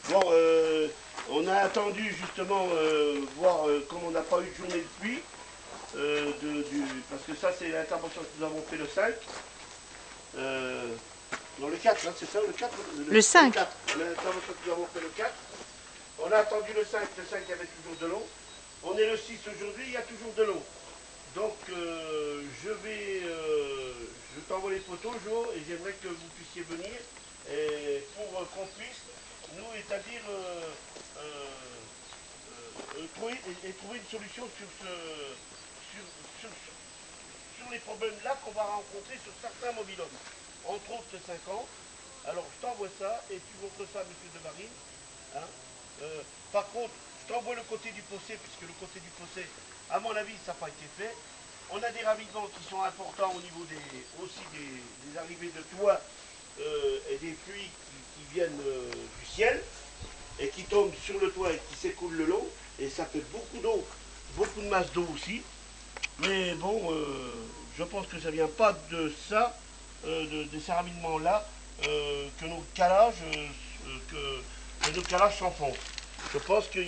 Bon, on a attendu justement voir comme on n'a pas eu de journée de pluie, parce que ça c'est l'intervention que nous avons fait le 5. Non, le 4, hein, c'est ça, le 4 Le 5. Le 4. L'intervention que nous avons fait le 4. On a attendu le 5 il y avait toujours de l'eau. On est le 6 aujourd'hui, il y a toujours de l'eau. Donc je t'envoie les photos, Jo, et j'aimerais que vous puissiez venir pour qu'on puisse, nous, établir, trouver une solution sur, sur, sur les problèmes-là qu'on va rencontrer sur certains mobilhommes. Entre autres, ce 5 ans. Alors, je t'envoie ça et tu montres ça à M. de Marine. Hein. Par contre, je t'envoie le côté du fossé, puisque le côté du fossé, à mon avis, ça n'a pas été fait. On a des ravinements qui sont importants au niveau des arrivées de toit et des pluies qui viennent du ciel et qui tombent sur le toit et qui s'écoulent le long. Et ça fait beaucoup d'eau, beaucoup de masse d'eau aussi. Mais bon, je pense que ça ne vient pas de ça, de ces ravinements-là, que nos calages, que nos calages s'enfoncent. Je pense que,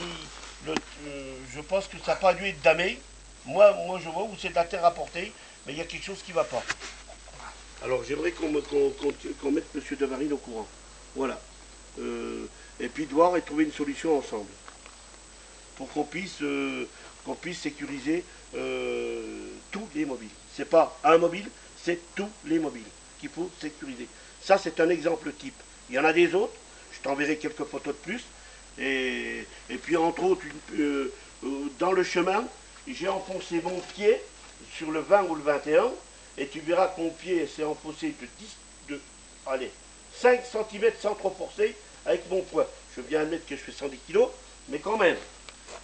je pense que ça n'a pas dû être damé. Moi, je vois où c'est de la terre apportée, mais il y a quelque chose qui ne va pas. Alors, j'aimerais qu'on mette M. de Marine au courant. Voilà. Et puis, de voir et trouver une solution ensemble. Pour qu'on puisse sécuriser tous les mobiles. C'est pas un mobile, c'est tous les mobiles qu'il faut sécuriser. Ça, c'est un exemple type. Il y en a des autres, je t'enverrai quelques photos de plus. Et puis, entre autres, dans le chemin, j'ai enfoncé mon pied sur le 20 ou le 21, et tu verras que mon pied s'est enfoncé de 5 cm sans trop forcer avec mon poids. Je veux bien admettre que je fais 110 kg, mais quand même.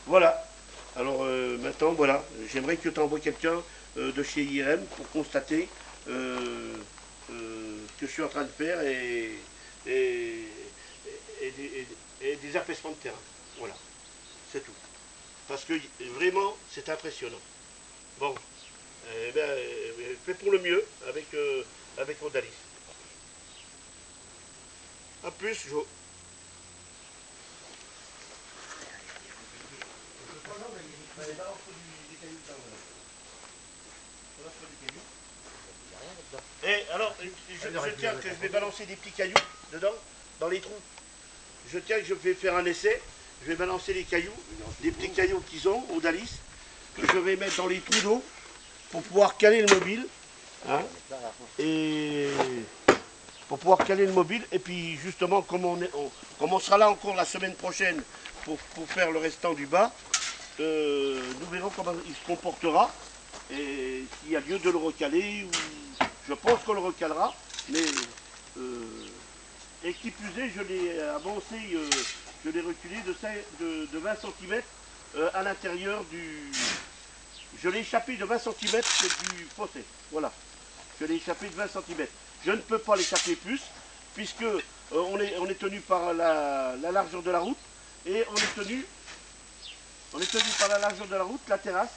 Voilà. Alors maintenant, voilà, j'aimerais que tu envoies quelqu'un de chez IRM pour constater ce que je suis en train de faire et des affaissements de terrain. Voilà, c'est tout. Parce que vraiment, c'est impressionnant. Bon, fais pour le mieux avec Odalis. A plus, Jo. Et alors, je tiens que je vais balancer des petits cailloux dedans, dans les trous. Je tiens que je vais faire un essai. Je vais balancer les cailloux, des petits cailloux qu'ils ont au Dalis, que je vais mettre dans les trous d'eau pour pouvoir caler le mobile. Hein, et pour pouvoir caler le mobile. Et puis justement, comme on sera là encore la semaine prochaine pour faire le restant du bas, nous verrons comment il se comportera. Et s'il y a lieu de le recaler, je pense qu'on le recalera. Mais et qui plus est, je l'ai avancé, je l'ai reculé de 20 cm à l'intérieur du... Je l'ai échappé de 20 cm du fossé. Voilà. Je l'ai échappé de 20 cm. Je ne peux pas l'échapper plus, puisque on est tenu par la largeur de la route, et on est tenu par la largeur de la route, la terrasse,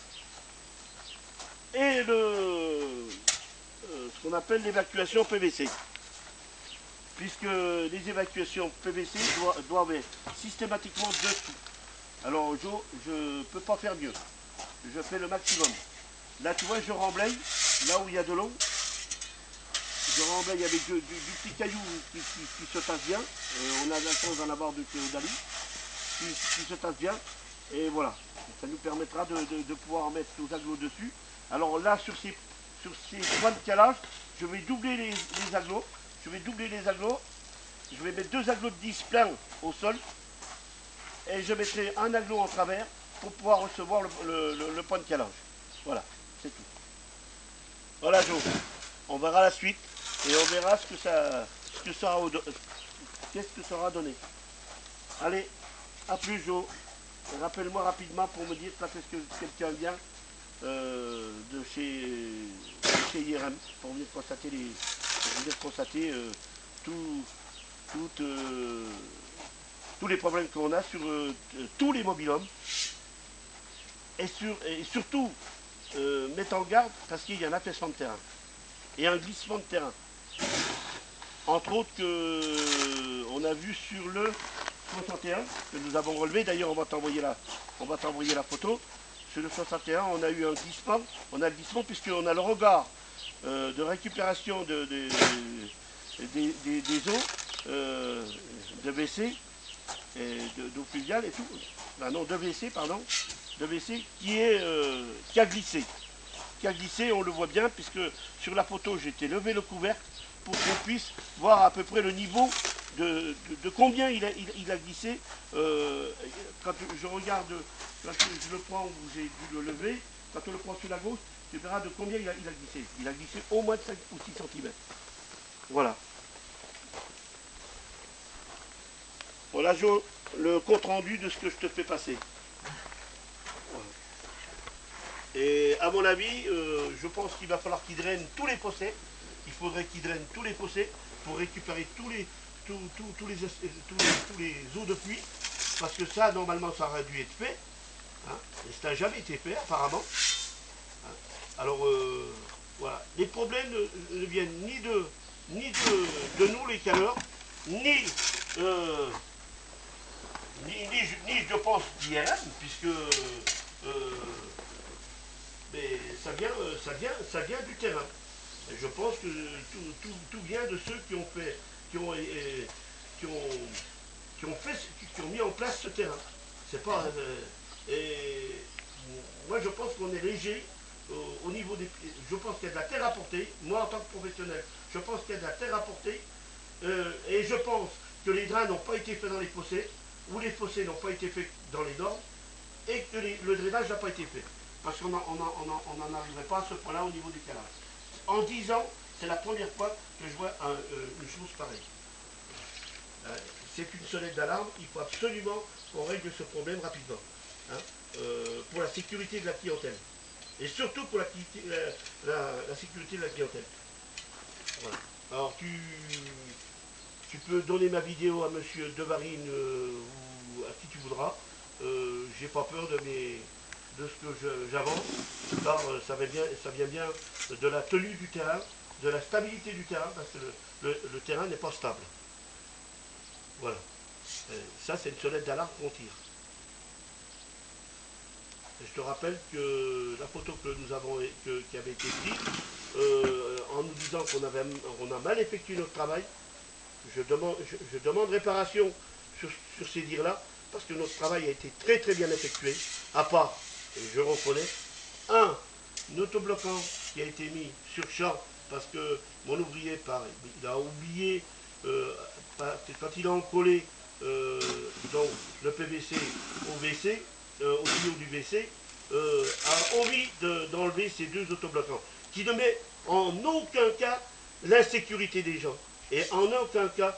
et ce qu'on appelle l'évacuation PVC. Puisque les évacuations PVC doivent être systématiquement dessous. Alors Jo, je ne peux pas faire mieux. Je fais le maximum. Là tu vois, je remblaye, là où il y a de l'eau. Je remblaye avec du petit caillou qui se tasse bien. On a la chance d'en avoir de Dali, qui se tasse bien. Et voilà, ça nous permettra de pouvoir mettre nos agglos dessus. Alors là, sur ces points de calage, je vais doubler les agglos. Je vais doubler les agglos. Je vais mettre 2 agglos de 10 pleins au sol. Et je mettrai un aglo en travers pour pouvoir recevoir le point de calage. Voilà, c'est tout. Voilà Jo, on verra la suite et on verra qu'est-ce que ça aura donné. Allez, à plus Jo. Rappelle-moi rapidement pour me dire quand est-ce que quelqu'un vient de chez IRM pour venir constater tous les problèmes qu'on a sur tous les mobilhommes et surtout mettre en garde parce qu'il y a un affaissement de terrain et un glissement de terrain. Entre autres on a vu sur le 61 que nous avons relevé. D'ailleurs, on va t'envoyer la photo. Sur le 61, on a eu un glissement. On a le glissement puisqu'on a le regard de récupération des eaux de WC, d'eau pluviale et tout. Ben non, de WC, pardon. De WC qui a glissé. On le voit bien, puisque sur la photo, j'ai été levé le couvercle pour qu'on puisse voir à peu près le niveau de combien il a glissé. Quand je regarde, quand je le prends où j'ai dû le lever, quand on le prend sur la gauche, tu verras de combien il a glissé. Il a glissé au moins de 5 ou 6 cm. Voilà. Voilà, Jo, le compte rendu de ce que je te fais passer. Voilà. Et à mon avis, je pense qu'il va falloir qu'il draine tous les fossés. Il faudrait qu'il draine tous les fossés pour récupérer tous les eaux de pluie. Parce que ça, normalement, ça aurait dû être fait. Hein, et ça n'a jamais été fait, apparemment. Hein. Alors, voilà. Les problèmes ne viennent ni de nous, les caleurs, euh, ni je pense, d'IRM, puisque mais ça vient du terrain. Et je pense que tout vient de ceux qui ont fait, qui ont, qui ont, qui ont mis en place ce terrain. C'est pas. Et moi, je pense qu'on est léger au niveau des. Je pense qu'il y a de la terre à porter. Moi, en tant que professionnel, je pense qu'il y a de la terre à porter. Et je pense que les drains n'ont pas été faits dans les fossés, ou les fossés n'ont pas été faits dans les normes, et que le drainage n'a pas été fait. Parce qu'on n'en arriverait pas à ce point-là au niveau du canal. En 10 ans, c'est la première fois que je vois une chose pareille. C'est une sonnette d'alarme, il faut absolument qu'on règle ce problème rapidement. Hein, pour la sécurité de la clientèle. Et surtout pour la sécurité de la clientèle. Voilà. Alors tu peux donner ma vidéo à monsieur Devarine ou à qui tu voudras. J'ai pas peur de ce que j'avance, car ça vient bien de la tenue du terrain, de la stabilité du terrain, parce que le terrain n'est pas stable. Voilà. Ça, c'est une sonnette d'alarme qu'on tire. Et je te rappelle que la photo que nous avons, qui avait été prise, en nous disant qu'on a mal effectué notre travail, je demande réparation sur ces dires-là, parce que notre travail a été très très bien effectué, à part, et je reconnais, un autobloquant qui a été mis sur champ, parce que mon ouvrier, il a oublié, quand il a encollé donc, le PVC au WC, au tuyau du WC, a omis d'enlever ces deux autobloquants, qui ne met en aucun cas l'insécurité des gens. Et en aucun cas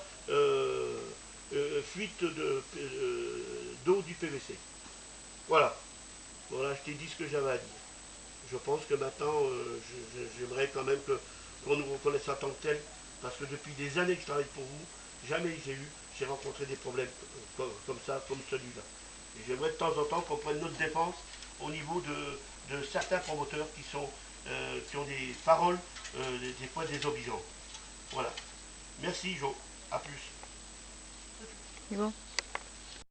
fuite d'eau du PVC. Voilà. Voilà, je t'ai dit ce que j'avais à dire. Je pense que maintenant, j'aimerais quand même qu'on nous reconnaisse en tant que tel, parce que depuis des années que je travaille pour vous, jamais j'ai rencontré des problèmes comme ça, comme celui-là. Et j'aimerais de temps en temps qu'on prenne notre défense au niveau de certains promoteurs qui ont des paroles, des fois désobligeantes. Voilà. Merci Jo. À plus. C'est bon.